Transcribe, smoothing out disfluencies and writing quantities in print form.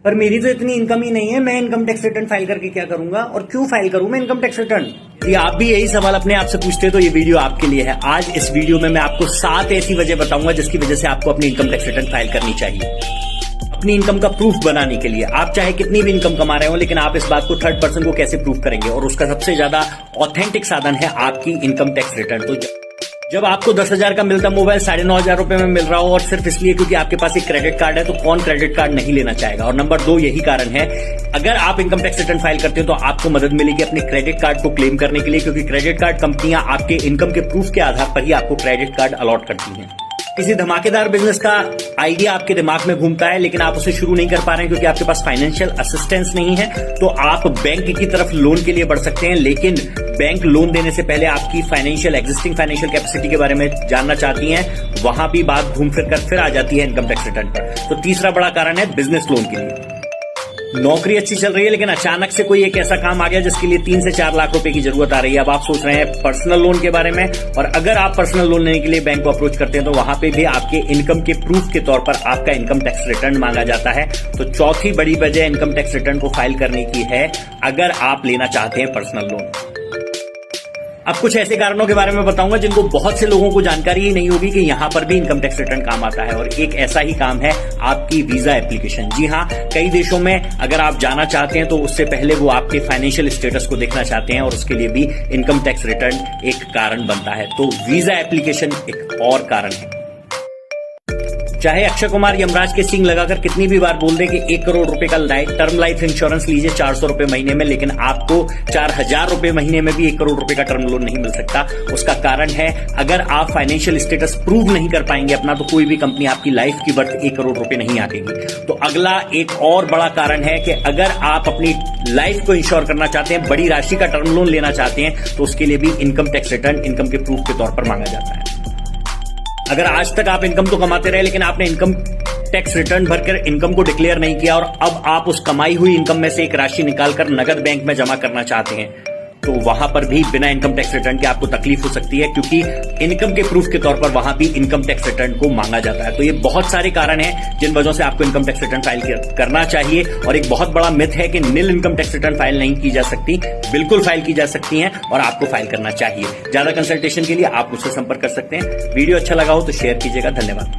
पर मेरी तो इतनी इनकम ही नहीं है, मैं इनकम टैक्स रिटर्न फाइल करके क्या करूंगा और क्यों फाइल करूं मैं इनकम टैक्स रिटर्न। ये आप भी यही सवाल अपने आप से पूछते हैं तो ये वीडियो आपके लिए है। आज इस वीडियो में मैं आपको 7 ऐसी वजह बताऊंगा जिसकी वजह से आपको अपनी इनकम टैक्स रिटर्न फाइल करनी चाहिए। अपनी इनकम का प्रूफ बनाने के लिए आप चाहे कितनी भी इनकम कमा रहे हो, लेकिन आप इस बात को थर्ड पर्सन को कैसे प्रूफ करेंगे, और उसका सबसे ज्यादा ऑथेंटिक साधन है आपकी इनकम टैक्स रिटर्न। तो जब आपको 10,000 का मिलता मोबाइल 9,500 रुपए में मिल रहा हो और सिर्फ इसलिए क्योंकि आपके पास एक क्रेडिट कार्ड है, तो कौन क्रेडिट कार्ड नहीं लेना चाहेगा। और नंबर 2 यही कारण है, अगर आप इनकम टैक्स रिटर्न फाइल करते हो तो आपको मदद मिलेगी अपने क्रेडिट कार्ड को क्लेम करने के लिए, क्योंकि क्रेडिट कार्ड कंपनियां आपके इनकम के प्रूफ के आधार पर ही आपको क्रेडिट कार्ड अलॉट करती हैं। किसी धमाकेदार बिजनेस का आइडिया आपके दिमाग में घूमता है लेकिन आप उसे शुरू नहीं कर पा रहे हैं क्योंकि आपके पास फाइनेंशियल असिस्टेंस नहीं है, तो आप बैंक की तरफ लोन के लिए बढ़ सकते हैं। लेकिन बैंक लोन देने से पहले आपकी एग्जिस्टिंग फाइनेंशियल कैपेसिटी के बारे में जानना चाहती हैं। वहां भी बात घूम फिर आ जाती है इनकम टैक्स रिटर्न पर। तो तीसरा बड़ा कारण है बिजनेस लोन के लिए। नौकरी अच्छी चल रही है लेकिन अचानक से कोई एक ऐसा काम आ गया जिसके लिए 3 से 4 लाख रुपए की जरूरत आ रही है। अब आप सोच रहे हैं पर्सनल लोन के बारे में, और अगर आप पर्सनल लोन लेने के लिए बैंक को अप्रोच करते हैं तो वहां पे भी आपके इनकम के प्रूफ के तौर पर आपका इनकम टैक्स रिटर्न मांगा जाता है। तो चौथी बड़ी वजह इनकम टैक्स रिटर्न को फाइल करने की है अगर आप लेना चाहते हैं पर्सनल लोन। अब कुछ ऐसे कारणों के बारे में बताऊंगा जिनको बहुत से लोगों को जानकारी ही नहीं होगी कि यहां पर भी इनकम टैक्स रिटर्न काम आता है, और एक ऐसा ही काम है आपकी वीजा एप्लीकेशन। जी हां, कई देशों में अगर आप जाना चाहते हैं तो उससे पहले वो आपके फाइनेंशियल स्टेटस को देखना चाहते हैं, और उसके लिए भी इनकम टैक्स रिटर्न एक कारण बनता है। तो वीजा एप्लीकेशन एक और कारण है। चाहे अक्षय कुमार यमराज के सिंग लगाकर कितनी भी बार बोल दे कि 1 करोड़ रुपए का टर्म लाइफ इंश्योरेंस लीजिए 400 रुपए महीने में, लेकिन आपको 4,000 रुपए महीने में भी 1 करोड़ रुपए का टर्म लोन नहीं मिल सकता। उसका कारण है, अगर आप फाइनेंशियल स्टेटस प्रूव नहीं कर पाएंगे अपना, तो कोई भी कंपनी आपकी लाइफ की वर्थ 1 करोड़ रुपए नहीं आकेगी। तो अगला एक और बड़ा कारण है कि अगर आप अपनी लाइफ को इंश्योर करना चाहते हैं, बड़ी राशि का टर्म लोन लेना चाहते हैं, तो उसके लिए भी इनकम टैक्स रिटर्न इनकम के प्रूफ के तौर पर मांगा जाता है। अगर आज तक आप इनकम तो कमाते रहे लेकिन आपने इनकम टैक्स रिटर्न भरकर इनकम को डिक्लेयर नहीं किया, और अब आप उस कमाई हुई इनकम में से एक राशि निकालकर नगद बैंक में जमा करना चाहते हैं, तो वहां पर भी बिना इनकम टैक्स रिटर्न के आपको तकलीफ हो सकती है, क्योंकि इनकम के प्रूफ के तौर पर वहां भी इनकम टैक्स रिटर्न को मांगा जाता है। तो ये बहुत सारे कारण हैं जिन वजहों से आपको इनकम टैक्स रिटर्न फाइल करना चाहिए। और एक बहुत बड़ा मिथ है कि निल इनकम टैक्स रिटर्न फाइल नहीं की जा सकती। बिल्कुल फाइल की जा सकती है और आपको फाइल करना चाहिए। ज्यादा कंसल्टेशन के लिए आप मुझसे संपर्क कर सकते हैं। वीडियो अच्छा लगा हो तो शेयर कीजिएगा। धन्यवाद।